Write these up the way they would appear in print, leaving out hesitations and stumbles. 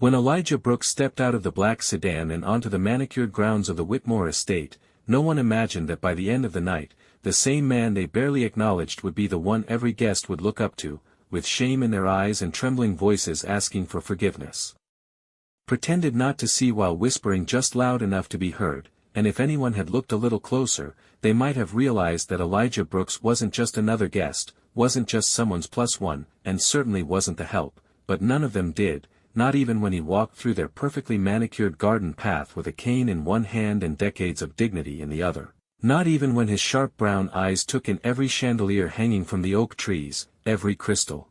When Elijah Brooks stepped out of the black sedan and onto the manicured grounds of the Whitmore estate, no one imagined that by the end of the night, the same man they barely acknowledged would be the one every guest would look up to, with shame in their eyes and trembling voices asking for forgiveness. Pretended not to see while whispering just loud enough to be heard, and if anyone had looked a little closer, they might have realized that Elijah Brooks wasn't just another guest, wasn't just someone's plus one, and certainly wasn't the help, but none of them did, not even when he walked through their perfectly manicured garden path with a cane in one hand and decades of dignity in the other. Not even when his sharp brown eyes took in every chandelier hanging from the oak trees, every crystal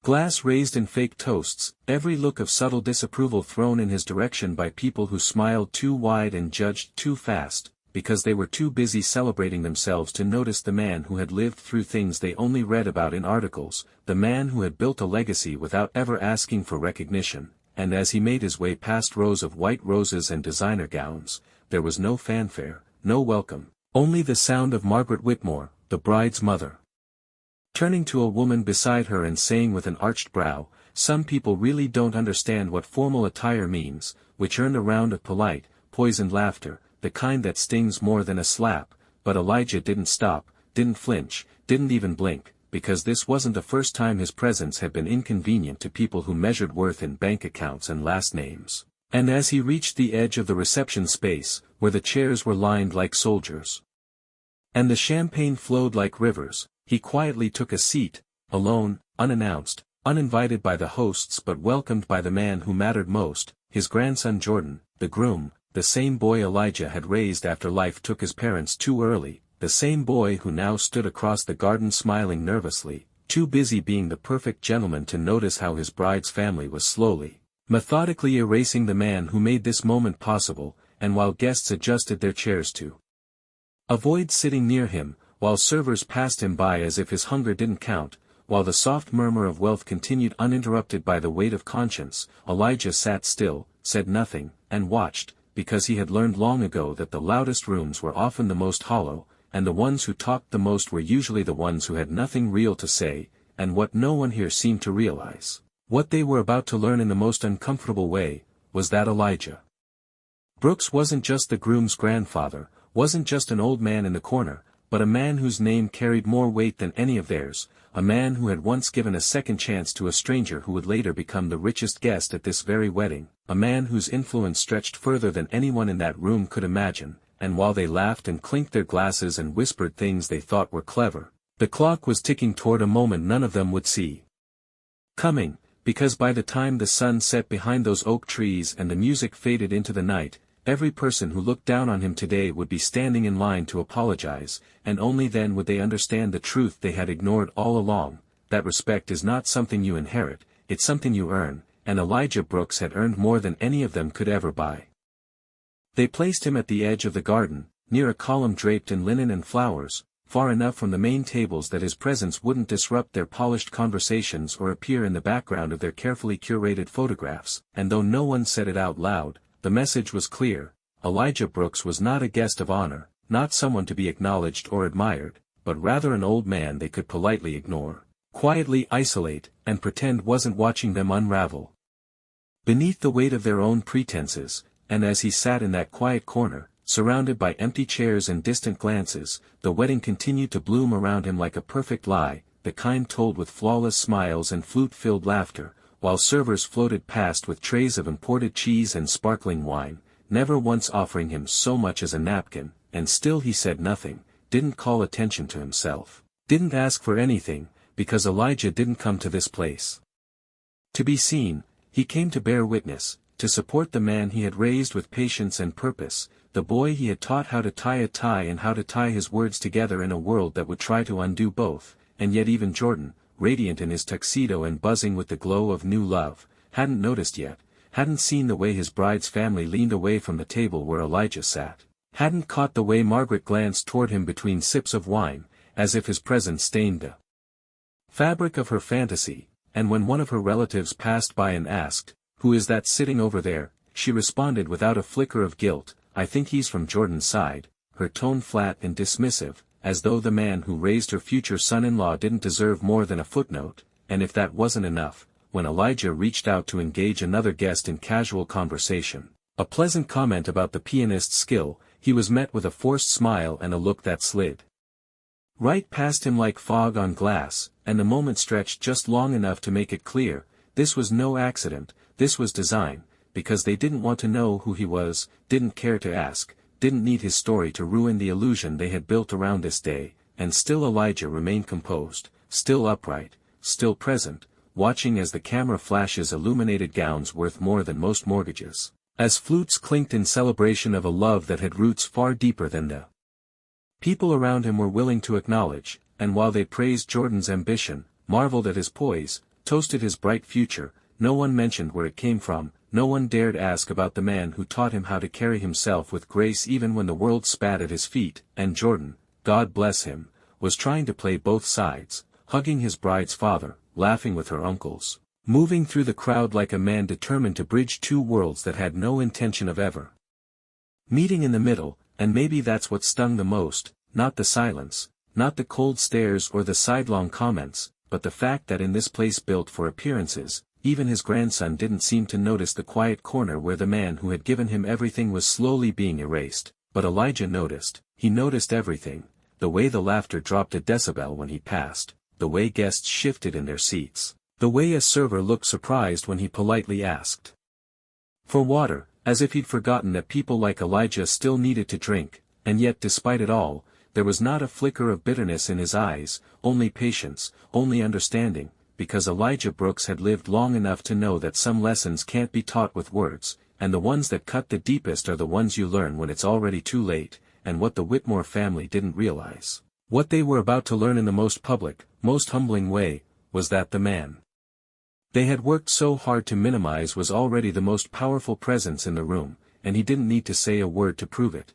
glass raised in fake toasts, every look of subtle disapproval thrown in his direction by people who smiled too wide and judged too fast, because they were too busy celebrating themselves to notice the man who had lived through things they only read about in articles, the man who had built a legacy without ever asking for recognition, and as he made his way past rows of white roses and designer gowns, there was no fanfare, no welcome, only the sound of Margaret Whitmore, the bride's mother, turning to a woman beside her and saying with an arched brow, "Some people really don't understand what formal attire means," which earned a round of polite, poisoned laughter, the kind that stings more than a slap, but Elijah didn't stop, didn't flinch, didn't even blink, because this wasn't the first time his presence had been inconvenient to people who measured worth in bank accounts and last names. And as he reached the edge of the reception space, where the chairs were lined like soldiers, and the champagne flowed like rivers, he quietly took a seat, alone, unannounced, uninvited by the hosts but welcomed by the man who mattered most, his grandson Jordan, the groom, the same boy Elijah had raised after life took his parents too early, the same boy who now stood across the garden smiling nervously, too busy being the perfect gentleman to notice how his bride's family was slowly, methodically erasing the man who made this moment possible, and while guests adjusted their chairs to avoid sitting near him, while servers passed him by as if his hunger didn't count, while the soft murmur of wealth continued uninterrupted by the weight of conscience, Elijah sat still, said nothing, and watched, because he had learned long ago that the loudest rooms were often the most hollow, and the ones who talked the most were usually the ones who had nothing real to say, and what no one here seemed to realize, what they were about to learn in the most uncomfortable way, was that Elijah Brooks wasn't just the groom's grandfather, wasn't just an old man in the corner, but a man whose name carried more weight than any of theirs, a man who had once given a second chance to a stranger who would later become the richest guest at this very wedding, a man whose influence stretched further than anyone in that room could imagine, and while they laughed and clinked their glasses and whispered things they thought were clever, the clock was ticking toward a moment none of them would see coming, because by the time the sun set behind those oak trees and the music faded into the night, every person who looked down on him today would be standing in line to apologize, and only then would they understand the truth they had ignored all along, that respect is not something you inherit, it's something you earn, and Elijah Brooks had earned more than any of them could ever buy. They placed him at the edge of the garden, near a column draped in linen and flowers, far enough from the main tables that his presence wouldn't disrupt their polished conversations or appear in the background of their carefully curated photographs, and though no one said it out loud, the message was clear: Elijah Brooks was not a guest of honor, not someone to be acknowledged or admired, but rather an old man they could politely ignore, quietly isolate, and pretend wasn't watching them unravel beneath the weight of their own pretenses. And as he sat in that quiet corner, surrounded by empty chairs and distant glances, the wedding continued to bloom around him like a perfect lie, the kind told with flawless smiles and flute-filled laughter, while servers floated past with trays of imported cheese and sparkling wine, never once offering him so much as a napkin, and still he said nothing, didn't call attention to himself, didn't ask for anything, because Elijah didn't come to this place to be seen. He came to bear witness, to support the man he had raised with patience and purpose, the boy he had taught how to tie a tie and how to tie his words together in a world that would try to undo both, and yet even Jordan, radiant in his tuxedo and buzzing with the glow of new love, hadn't noticed yet, hadn't seen the way his bride's family leaned away from the table where Elijah sat, hadn't caught the way Margaret glanced toward him between sips of wine, as if his presence stained the fabric of her fantasy, and when one of her relatives passed by and asked, "Who is that sitting over there?" she responded without a flicker of guilt, "I think he's from Jordan's side," her tone flat and dismissive, as though the man who raised her future son-in-law didn't deserve more than a footnote, and if that wasn't enough, when Elijah reached out to engage another guest in casual conversation. A pleasant comment about the pianist's skill, he was met with a forced smile and a look that slid right past him like fog on glass, and the moment stretched just long enough to make it clear, this was no accident, this was design, because they didn't want to know who he was, didn't care to ask, didn't need his story to ruin the illusion they had built around this day, and still Elijah remained composed, still upright, still present, watching as the camera flashes illuminated gowns worth more than most mortgages, as flutes clinked in celebration of a love that had roots far deeper than the people around him were willing to acknowledge, and while they praised Jordan's ambition, marveled at his poise, toasted his bright future, no one mentioned where it came from, no one dared ask about the man who taught him how to carry himself with grace even when the world spat at his feet, and Jordan, God bless him, was trying to play both sides, hugging his bride's father, laughing with her uncles, moving through the crowd like a man determined to bridge two worlds that had no intention of ever meeting in the middle. And maybe that's what stung the most, not the silence, not the cold stares or the sidelong comments, but the fact that in this place built for appearances, even his grandson didn't seem to notice the quiet corner where the man who had given him everything was slowly being erased. But Elijah noticed, he noticed everything, the way the laughter dropped a decibel when he passed, the way guests shifted in their seats, the way a server looked surprised when he politely asked for water, as if he'd forgotten that people like Elijah still needed to drink, and yet despite it all, there was not a flicker of bitterness in his eyes, only patience, only understanding, because Elijah Brooks had lived long enough to know that some lessons can't be taught with words, and the ones that cut the deepest are the ones you learn when it's already too late, and what the Whitmore family didn't realize, what they were about to learn in the most public, most humbling way, was that the man they had worked so hard to minimize was already the most powerful presence in the room, and he didn't need to say a word to prove it.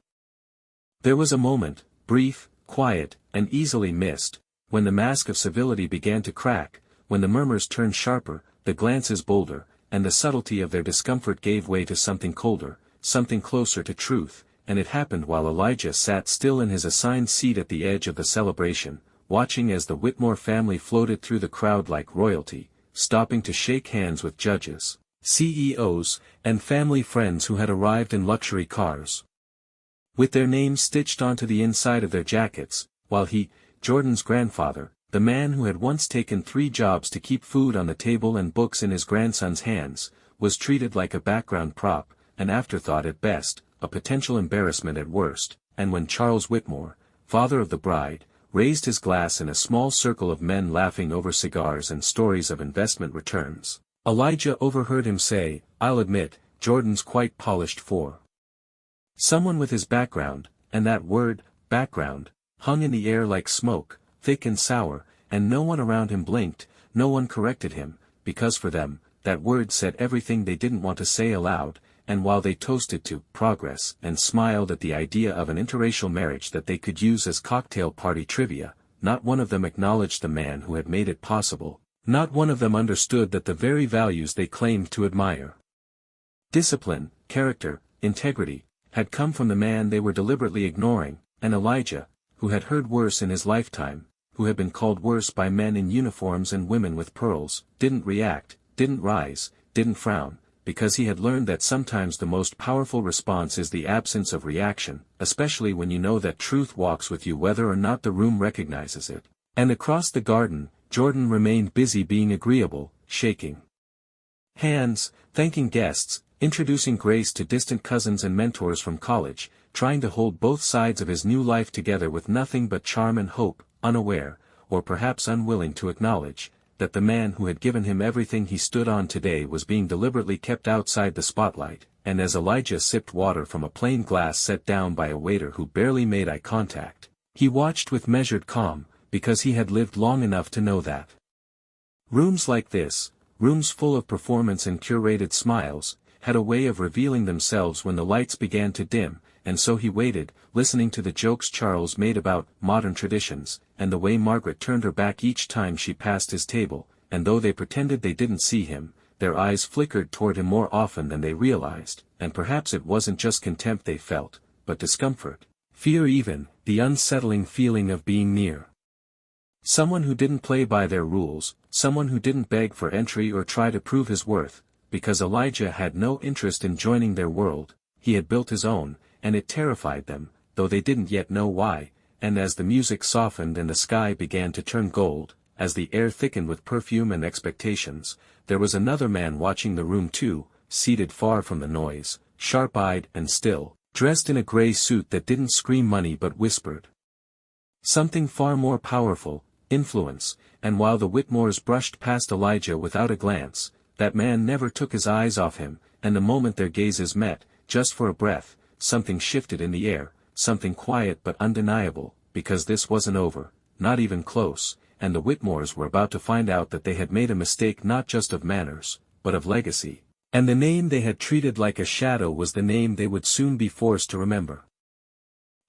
There was a moment, brief, quiet, and easily missed, when the mask of civility began to crack, when the murmurs turned sharper, the glances bolder, and the subtlety of their discomfort gave way to something colder, something closer to truth, and it happened while Elijah sat still in his assigned seat at the edge of the celebration, watching as the Whitmore family floated through the crowd like royalty, stopping to shake hands with judges, CEOs, and family friends who had arrived in luxury cars, with their names stitched onto the inside of their jackets, while he, Jordan's grandfather, the man who had once taken 3 jobs to keep food on the table and books in his grandson's hands, was treated like a background prop, an afterthought at best, a potential embarrassment at worst, and when Charles Whitmore, father of the bride, raised his glass in a small circle of men laughing over cigars and stories of investment returns, Elijah overheard him say, "I'll admit, Jordan's quite polished for someone with his background," and that word, background, hung in the air like smoke, thick and sour, and no one around him blinked, no one corrected him, because for them, that word said everything they didn't want to say aloud, and while they toasted to progress and smiled at the idea of an interracial marriage that they could use as cocktail party trivia, not one of them acknowledged the man who had made it possible, not one of them understood that the very values they claimed to admire, discipline, character, integrity, had come from the man they were deliberately ignoring, and Elijah, who had heard worse in his lifetime, who had been called worse by men in uniforms and women with pearls, didn't react, didn't rise, didn't frown, because he had learned that sometimes the most powerful response is the absence of reaction, especially when you know that truth walks with you whether or not the room recognizes it. And across the garden, Jordan remained busy being agreeable, shaking hands, thanking guests, introducing Grace to distant cousins and mentors from college, trying to hold both sides of his new life together with nothing but charm and hope, unaware, or perhaps unwilling to acknowledge, that the man who had given him everything he stood on today was being deliberately kept outside the spotlight, and as Elijah sipped water from a plain glass set down by a waiter who barely made eye contact, he watched with measured calm, because he had lived long enough to know that rooms like this, rooms full of performance and curated smiles, had a way of revealing themselves when the lights began to dim, and so he waited, listening to the jokes Charles made about modern traditions, and the way Margaret turned her back each time she passed his table, and though they pretended they didn't see him, their eyes flickered toward him more often than they realized, and perhaps it wasn't just contempt they felt, but discomfort, fear even, the unsettling feeling of being near Someone who didn't play by their rules, someone who didn't beg for entry or try to prove his worth, because Elijah had no interest in joining their world, he had built his own, and it terrified them, though they didn't yet know why, and as the music softened and the sky began to turn gold, as the air thickened with perfume and expectations, there was another man watching the room too, seated far from the noise, sharp-eyed and still, dressed in a gray suit that didn't scream money but whispered something far more powerful, influence, and while the Whitmores brushed past Elijah without a glance, that man never took his eyes off him, and the moment their gazes met, just for a breath, something shifted in the air, something quiet but undeniable, because this wasn't over, not even close, and the Whitmores were about to find out that they had made a mistake not just of manners, but of legacy, and the name they had treated like a shadow was the name they would soon be forced to remember.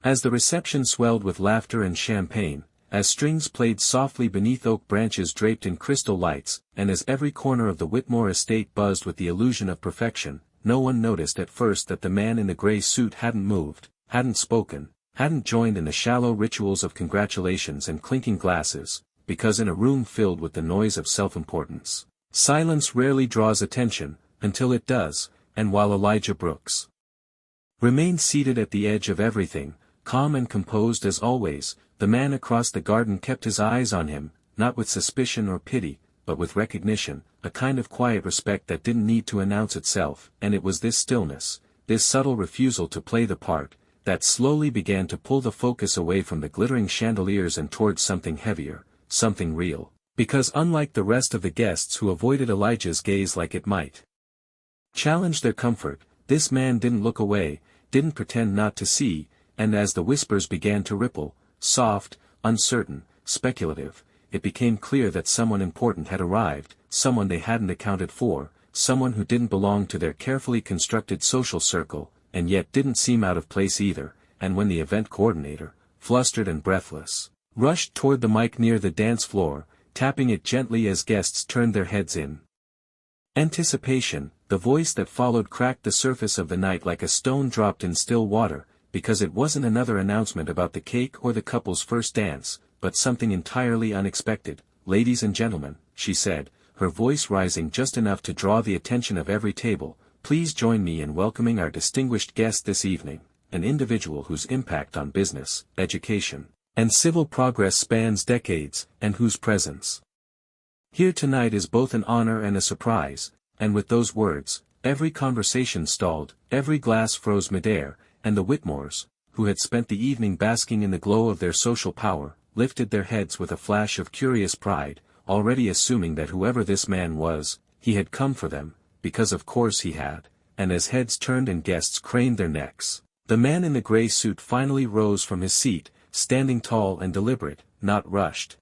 As the reception swelled with laughter and champagne, as strings played softly beneath oak branches draped in crystal lights, and as every corner of the Whitmore estate buzzed with the illusion of perfection, no one noticed at first that the man in the gray suit hadn't moved, hadn't spoken, hadn't joined in the shallow rituals of congratulations and clinking glasses, because in a room filled with the noise of self-importance, silence rarely draws attention, until it does, and while Elijah Brooks remained seated at the edge of everything, calm and composed as always, the man across the garden kept his eyes on him, not with suspicion or pity, but with recognition, a kind of quiet respect that didn't need to announce itself, and it was this stillness, this subtle refusal to play the part, that slowly began to pull the focus away from the glittering chandeliers and towards something heavier, something real, because unlike the rest of the guests who avoided Elijah's gaze like it might challenge their comfort, this man didn't look away, didn't pretend not to see, and as the whispers began to ripple, soft, uncertain, speculative, it became clear that someone important had arrived, someone they hadn't accounted for, someone who didn't belong to their carefully constructed social circle, and yet didn't seem out of place either, and when the event coordinator, flustered and breathless, rushed toward the mic near the dance floor, tapping it gently as guests turned their heads in anticipation, the voice that followed cracked the surface of the night like a stone dropped in still water, because it wasn't another announcement about the cake or the couple's first dance, but something entirely unexpected. "Ladies and gentlemen," she said, her voice rising just enough to draw the attention of every table, "please join me in welcoming our distinguished guest this evening, an individual whose impact on business, education, and civil progress spans decades, and whose presence here tonight is both an honor and a surprise." And with those words, every conversation stalled, every glass froze midair, and the Whitmores, who had spent the evening basking in the glow of their social power, lifted their heads with a flash of curious pride, already assuming that whoever this man was, he had come for them, because of course he had, and as heads turned and guests craned their necks, the man in the gray suit finally rose from his seat, standing tall and deliberate, not rushed,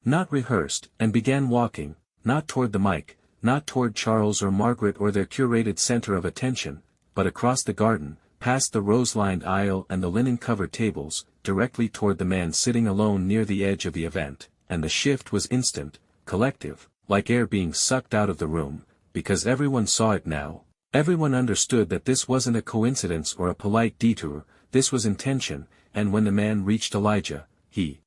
not rehearsed, and began walking, not toward the mic, not toward Charles or Margaret or their curated center of attention, but across the garden, past the rose-lined aisle and the linen-covered tables, directly toward the man sitting alone near the edge of the event, and the shift was instant, collective, like air being sucked out of the room, because everyone saw it now, everyone understood that this wasn't a coincidence or a polite detour, this was intention, and when the man reached Elijah, he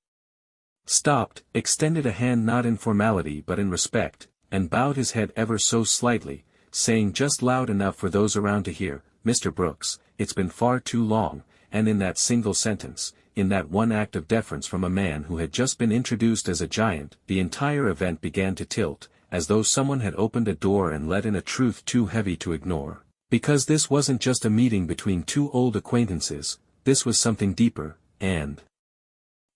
stopped, extended a hand not in formality but in respect, and bowed his head ever so slightly, saying just loud enough for those around to hear, "Mr. Brooks, it's been far too long," and in that single sentence, in that one act of deference from a man who had just been introduced as a giant, the entire event began to tilt, as though someone had opened a door and let in a truth too heavy to ignore. Because this wasn't just a meeting between two old acquaintances, this was something deeper, and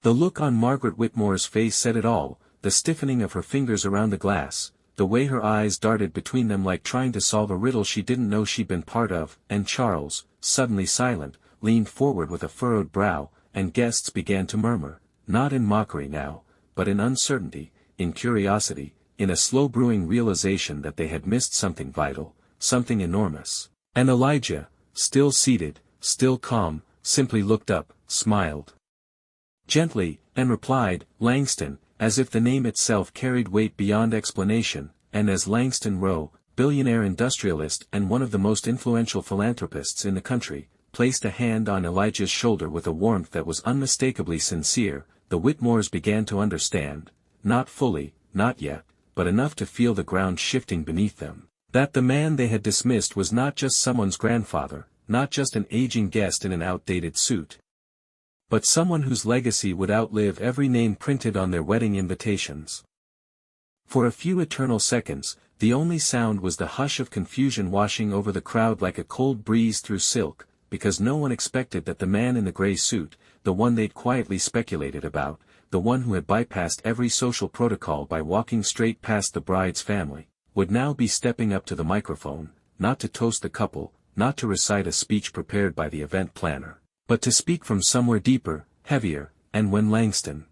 the look on Margaret Whitmore's face said it all, the stiffening of her fingers around the glass, the way her eyes darted between them like trying to solve a riddle she didn't know she'd been part of, and Charles, suddenly silent, leaned forward with a furrowed brow, and guests began to murmur, not in mockery now, but in uncertainty, in curiosity, in a slow-brewing realization that they had missed something vital, something enormous. And Elijah, still seated, still calm, simply looked up, smiled gently, and replied, "Langston," as if the name itself carried weight beyond explanation, and as Langston Rowe, billionaire industrialist and one of the most influential philanthropists in the country, placed a hand on Elijah's shoulder with a warmth that was unmistakably sincere, the Whitmores began to understand, not fully, not yet, but enough to feel the ground shifting beneath them, that the man they had dismissed was not just someone's grandfather, not just an aging guest in an outdated suit, but someone whose legacy would outlive every name printed on their wedding invitations. For a few eternal seconds, the only sound was the hush of confusion washing over the crowd like a cold breeze through silk, because no one expected that the man in the gray suit, the one they'd quietly speculated about, the one who had bypassed every social protocol by walking straight past the bride's family, would now be stepping up to the microphone, not to toast the couple, not to recite a speech prepared by the event planner, but to speak from somewhere deeper, heavier. And when Langston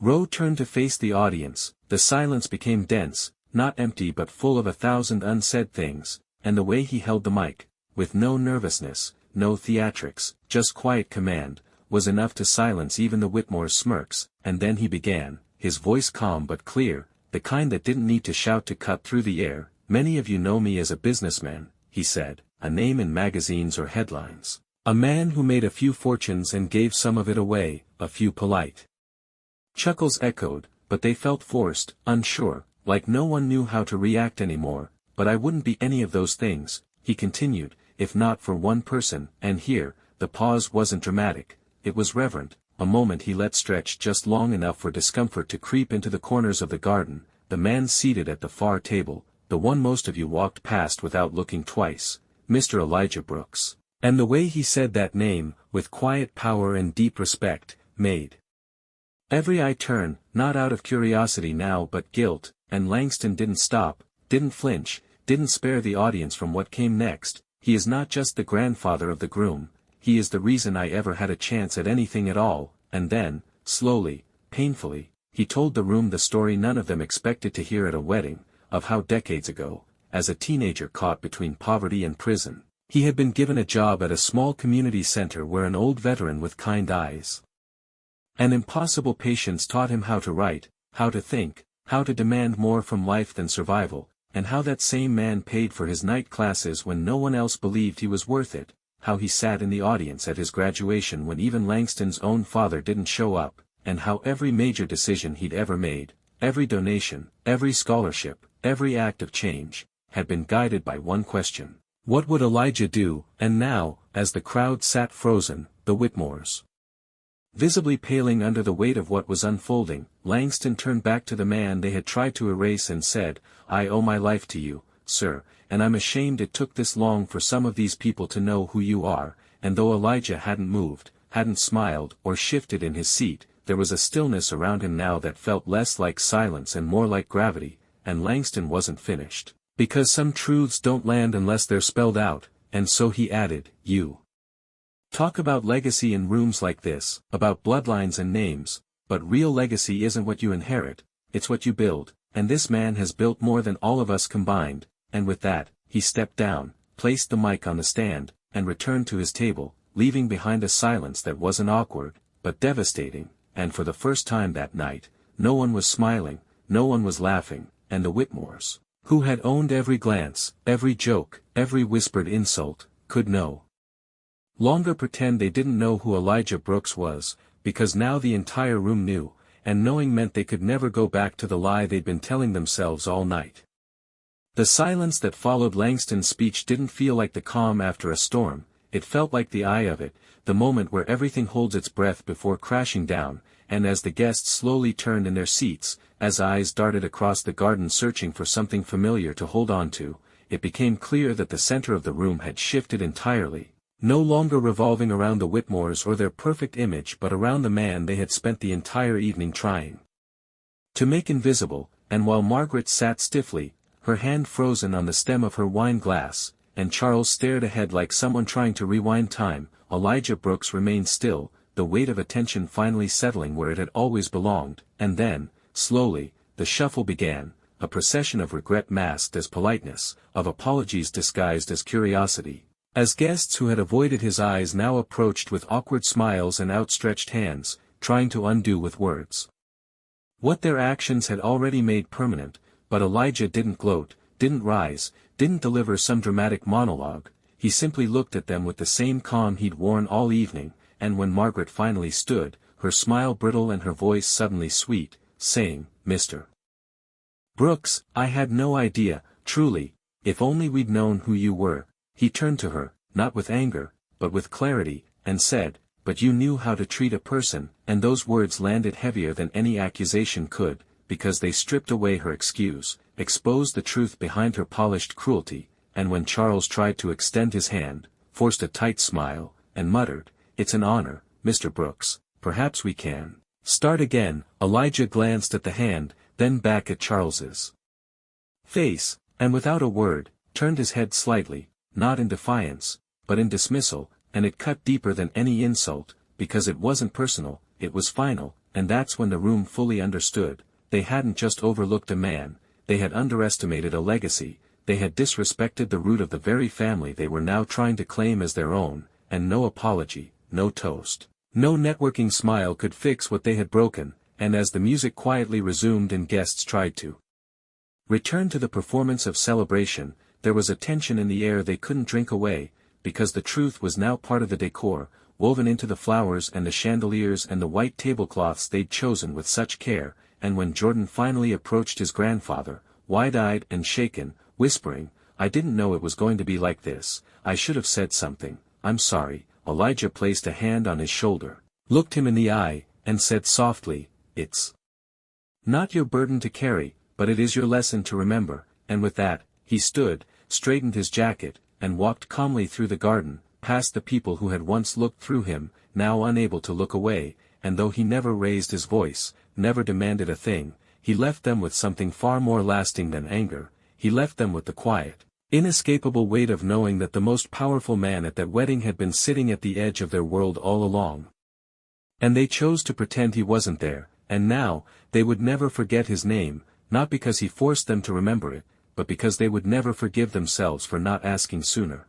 Rowe turned to face the audience, the silence became dense, not empty but full of 1,000 unsaid things, and the way he held the mic, with no nervousness, no theatrics, just quiet command, was enough to silence even the Whitmore's smirks. And then he began, his voice calm but clear, the kind that didn't need to shout to cut through the air. "Many of you know me as a businessman," he said, "a name in magazines or headlines. A man who made a few fortunes and gave some of it away." A few polite chuckles echoed, but they felt forced, unsure, like no one knew how to react anymore. "But I wouldn't be any of those things," he continued, "if not for one person." And here, the pause wasn't dramatic, it was reverent, a moment he let stretch just long enough for discomfort to creep into the corners of the garden. The man seated at the far table, the one most of you walked past without looking twice, Mr. Elijah Brooks. And the way he said that name, with quiet power and deep respect, made every eye turn, not out of curiosity now but guilt. And Langston didn't stop, didn't flinch, didn't spare the audience from what came next. "He is not just the grandfather of the groom, he is the reason I ever had a chance at anything at all." And then, slowly, painfully, he told the room the story none of them expected to hear at a wedding, of how decades ago, as a teenager caught between poverty and prison, he had been given a job at a small community center where an old veteran with kind eyes and impossible patience taught him how to write, how to think, how to demand more from life than survival, and how that same man paid for his night classes when no one else believed he was worth it, how he sat in the audience at his graduation when even Langston's own father didn't show up, and how every major decision he'd ever made, every donation, every scholarship, every act of change, had been guided by one question: what would Elijah do? And now, as the crowd sat frozen, the Whitmores visibly paling under the weight of what was unfolding, Langston turned back to the man they had tried to erase and said, "I owe my life to you, sir, and I'm ashamed it took this long for some of these people to know who you are." And though Elijah hadn't moved, hadn't smiled or shifted in his seat, there was a stillness around him now that felt less like silence and more like gravity. And Langston wasn't finished, because some truths don't land unless they're spelled out, and so he added, "You talk about legacy in rooms like this, about bloodlines and names, but real legacy isn't what you inherit, it's what you build, and this man has built more than all of us combined." And with that, he stepped down, placed the mic on the stand, and returned to his table, leaving behind a silence that wasn't awkward, but devastating. And for the first time that night, no one was smiling, no one was laughing, and the Whitmores, who had owned every glance, every joke, every whispered insult, could no longer pretend they didn't know who Elijah Brooks was, because now the entire room knew, and knowing meant they could never go back to the lie they'd been telling themselves all night. The silence that followed Langston's speech didn't feel like the calm after a storm, it felt like the eye of it, the moment where everything holds its breath before crashing down. And as the guests slowly turned in their seats, as eyes darted across the garden searching for something familiar to hold on to, it became clear that the center of the room had shifted entirely, no longer revolving around the Whitmores or their perfect image but around the man they had spent the entire evening trying to make invisible. And while Margaret sat stiffly, her hand frozen on the stem of her wine glass, and Charles stared ahead like someone trying to rewind time, Elijah Brooks remained still, the weight of attention finally settling where it had always belonged. And then, slowly, the shuffle began, a procession of regret masked as politeness, of apologies disguised as curiosity, as guests who had avoided his eyes now approached with awkward smiles and outstretched hands, trying to undo with words what their actions had already made permanent. But Elijah didn't gloat, didn't rise, didn't deliver some dramatic monologue. He simply looked at them with the same calm he'd worn all evening. And when Margaret finally stood, her smile brittle and her voice suddenly sweet, saying, "Mr. Brooks, I had no idea, truly, if only we'd known who you were." He turned to her, not with anger, but with clarity, and said, "But you knew how to treat a person," and those words landed heavier than any accusation could, because they stripped away her excuse, exposed the truth behind her polished cruelty, and when Charles tried to extend his hand, forced a tight smile, and muttered, "It's an honor, Mr. Brooks, perhaps we can start again." Elijah glanced at the hand, then back at Charles's face, and without a word, turned his head slightly, not in defiance, but in dismissal, and it cut deeper than any insult, because it wasn't personal, it was final, and that's when the room fully understood. They hadn't just overlooked a man, they had underestimated a legacy, they had disrespected the root of the very family they were now trying to claim as their own, and no apology, no toast, no networking smile could fix what they had broken, and as the music quietly resumed and guests tried to return to the performance of celebration, there was a tension in the air they couldn't drink away, because the truth was now part of the decor, woven into the flowers and the chandeliers and the white tablecloths they'd chosen with such care, and when Jordan finally approached his grandfather, wide-eyed and shaken, whispering, "I didn't know it was going to be like this, I should have said something, I'm sorry," Elijah placed a hand on his shoulder, looked him in the eye, and said softly, "It's not your burden to carry, but it is your lesson to remember," and with that, he stood, straightened his jacket, and walked calmly through the garden, past the people who had once looked through him, now unable to look away, and though he never raised his voice, never demanded a thing, he left them with something far more lasting than anger. He left them with the quiet, inescapable weight of knowing that the most powerful man at that wedding had been sitting at the edge of their world all along. And they chose to pretend he wasn't there, and now, they would never forget his name, not because he forced them to remember it, but because they would never forgive themselves for not asking sooner.